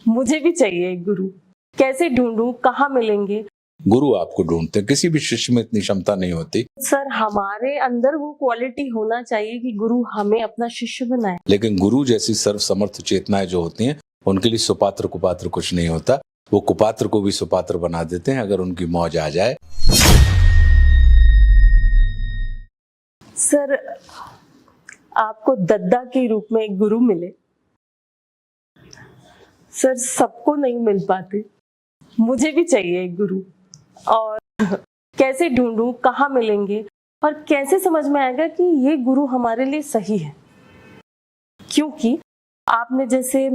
मुझे भी चाहिए एक गुरु। कैसे ढूंढूं, कहाँ मिलेंगे? गुरु आपको ढूंढते हैं, किसी भी शिष्य में इतनी क्षमता नहीं होती। सर, हमारे अंदर वो क्वालिटी होना चाहिए कि गुरु हमें अपना शिष्य बनाए। लेकिन गुरु जैसी सर्व समर्थ चेतनाएं जो होती हैं, उनके लिए सुपात्र कुपात्र कुछ नहीं होता। वो कुपात्र को भी सुपात्र बना देते हैं अगर उनकी मौज आ जाए। सर, आपको दद्दा के रूप में एक गुरु मिले। सर, सबको नहीं मिल पाते। मुझे भी चाहिए एक गुरु। और कैसे ढूंढूं, कहाँ मिलेंगे और कैसे समझ में आएगा कि ये गुरु हमारे लिए सही है? क्योंकि आपने जैसे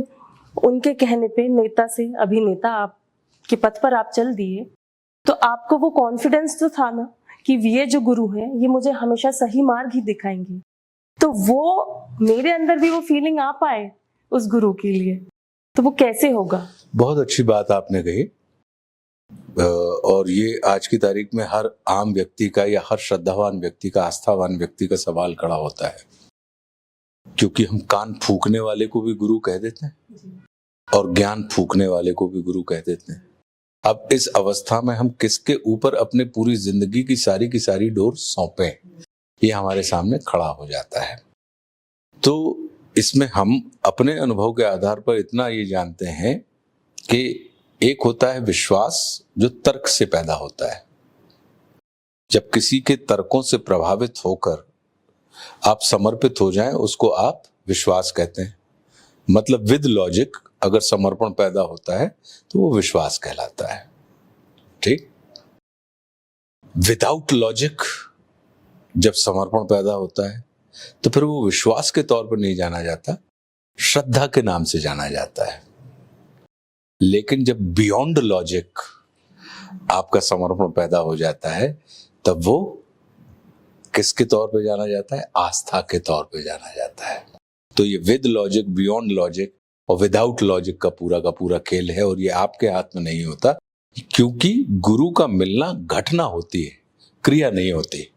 उनके कहने पे नेता से अभिनेता आप के पथ पर आप चल दिए, तो आपको वो कॉन्फिडेंस तो था ना कि ये जो गुरु है ये मुझे हमेशा सही मार्ग ही दिखाएंगे। तो वो मेरे अंदर भी वो फीलिंग आ पाए उस गुरु के लिए, तो वो कैसे होगा? बहुत अच्छी बात आपने कही। और ये आज की तारीख में हर आम व्यक्ति का या हर श्रद्धावान व्यक्ति का, आस्थावान व्यक्ति का सवाल खड़ा होता है, क्योंकि हम कान फूकने वाले को भी गुरु कह देते हैं और ज्ञान फूकने वाले को भी गुरु कह देते हैं। अब इस अवस्था में हम किसके ऊपर अपने पूरी जिंदगी की सारी डोर सौंपें, ये हमारे सामने खड़ा हो जाता है। तो इसमें हम अपने अनुभव के आधार पर इतना ये जानते हैं कि एक होता है विश्वास जो तर्क से पैदा होता है। जब किसी के तर्कों से प्रभावित होकर आप समर्पित हो जाएं, उसको आप विश्वास कहते हैं। मतलब विद लॉजिक अगर समर्पण पैदा होता है तो वो विश्वास कहलाता है। ठीक। विदाउट लॉजिक जब समर्पण पैदा होता है तो फिर वो विश्वास के तौर पर नहीं जाना जाता, श्रद्धा के नाम से जाना जाता है। लेकिन जब बियॉन्ड लॉजिक आपका समर्पण पैदा हो जाता है तब वो किसके तौर पे जाना जाता है? आस्था के तौर पे जाना जाता है। तो ये विद लॉजिक, बियॉन्ड लॉजिक और विदाउट लॉजिक का पूरा खेल है, और ये आपके हाथ में नहीं होता, क्योंकि गुरु का मिलना घटना होती है, क्रिया नहीं होती।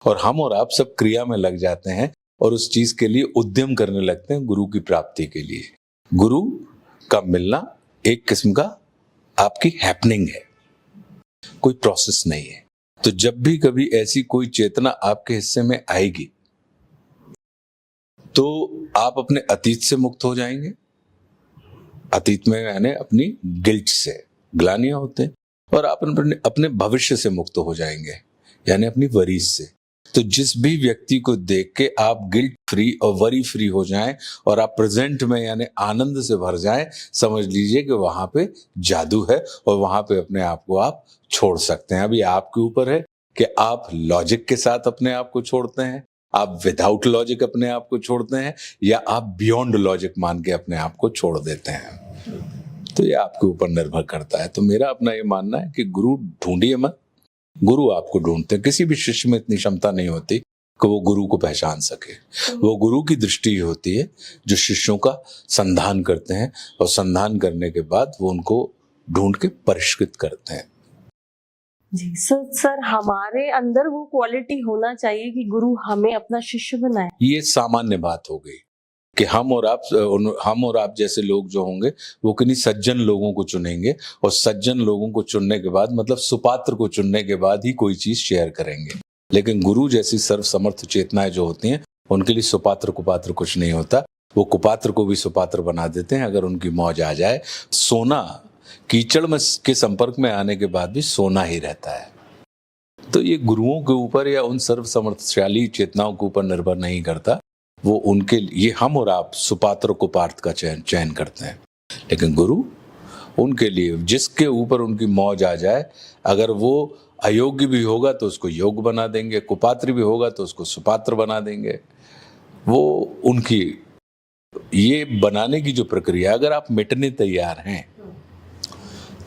और हम और आप सब क्रिया में लग जाते हैं और उस चीज के लिए उद्यम करने लगते हैं गुरु की प्राप्ति के लिए। गुरु का मिलना एक किस्म का आपकी हैपनिंग है, कोई प्रोसेस नहीं है। तो जब भी कभी ऐसी कोई चेतना आपके हिस्से में आएगी तो आप अपने अतीत से मुक्त हो जाएंगे। अतीत में यानी अपनी गिल्ट से, ग्लानियां होते हैं, और आप अपने भविष्य से मुक्त हो जाएंगे, यानी अपनी वरीज से। तो जिस भी व्यक्ति को देख के आप गिल्ट फ्री और वरी फ्री हो जाएं और आप प्रेजेंट में यानी आनंद से भर जाएं, समझ लीजिए कि वहां पे जादू है और वहां पे अपने आप को आप छोड़ सकते हैं। अभी आपके ऊपर है कि आप लॉजिक के साथ अपने आप को छोड़ते हैं, आप विदाउट लॉजिक अपने आप को छोड़ते हैं, या आप बियॉन्ड लॉजिक मान के अपने आप को छोड़ देते हैं। तो ये आपके ऊपर निर्भर करता है। तो मेरा अपना ये मानना है कि गुरु ढूंढिए मत, गुरु आपको ढूंढते हैं। किसी भी शिष्य में इतनी क्षमता नहीं होती कि वो गुरु को पहचान सके। वो गुरु की दृष्टि होती है जो शिष्यों का संधान करते हैं, और संधान करने के बाद वो उनको ढूंढ के परिष्कृत करते हैं। जी सर, हमारे अंदर वो क्वालिटी होना चाहिए कि गुरु हमें अपना शिष्य बनाए। ये सामान्य बात हो गई कि हम और आप जैसे लोग जो होंगे वो किन्हीं सज्जन लोगों को चुनेंगे, और सज्जन लोगों को चुनने के बाद, मतलब सुपात्र को चुनने के बाद ही कोई चीज शेयर करेंगे। लेकिन गुरु जैसी सर्व समर्थ चेतनाएं जो होती हैं, उनके लिए सुपात्र कुपात्र कुछ नहीं होता। वो कुपात्र को भी सुपात्र बना देते हैं अगर उनकी मौज आ जाए। सोना कीचड़ में के संपर्क में आने के बाद भी सोना ही रहता है। तो ये गुरुओं के ऊपर या उन सर्व समर्थशाली चेतनाओं के ऊपर निर्भर नहीं करता। वो उनके लिए, हम और आप सुपात्र कुपात्र का चयन करते हैं, लेकिन गुरु उनके लिए जिसके ऊपर उनकी मौज आ जाए, अगर वो अयोग्य भी होगा तो उसको योग्य बना देंगे, कुपात्र भी होगा तो उसको सुपात्र बना देंगे। वो उनकी ये बनाने की जो प्रक्रिया, अगर आप मिटने तैयार हैं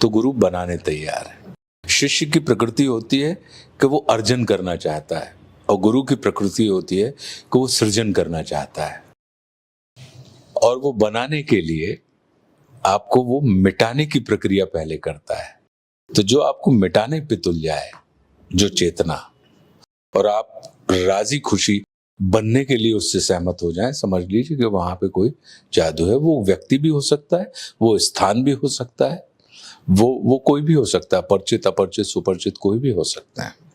तो गुरु बनाने तैयार है। शिष्य की प्रकृति होती है कि वो अर्जन करना चाहता है, और गुरु की प्रकृति होती है कि वो सृजन करना चाहता है। और वो बनाने के लिए आपको वो मिटाने की प्रक्रिया पहले करता है। तो जो आपको मिटाने पे तुल जाए, जो चेतना, और आप राजी खुशी बनने के लिए उससे सहमत हो जाएं, समझ लीजिए कि वहां पे कोई जादू है। वो व्यक्ति भी हो सकता है, वो स्थान भी हो सकता है, वो कोई भी हो सकता है, परिचित अपरिचित सुपरिचित कोई भी हो सकता है।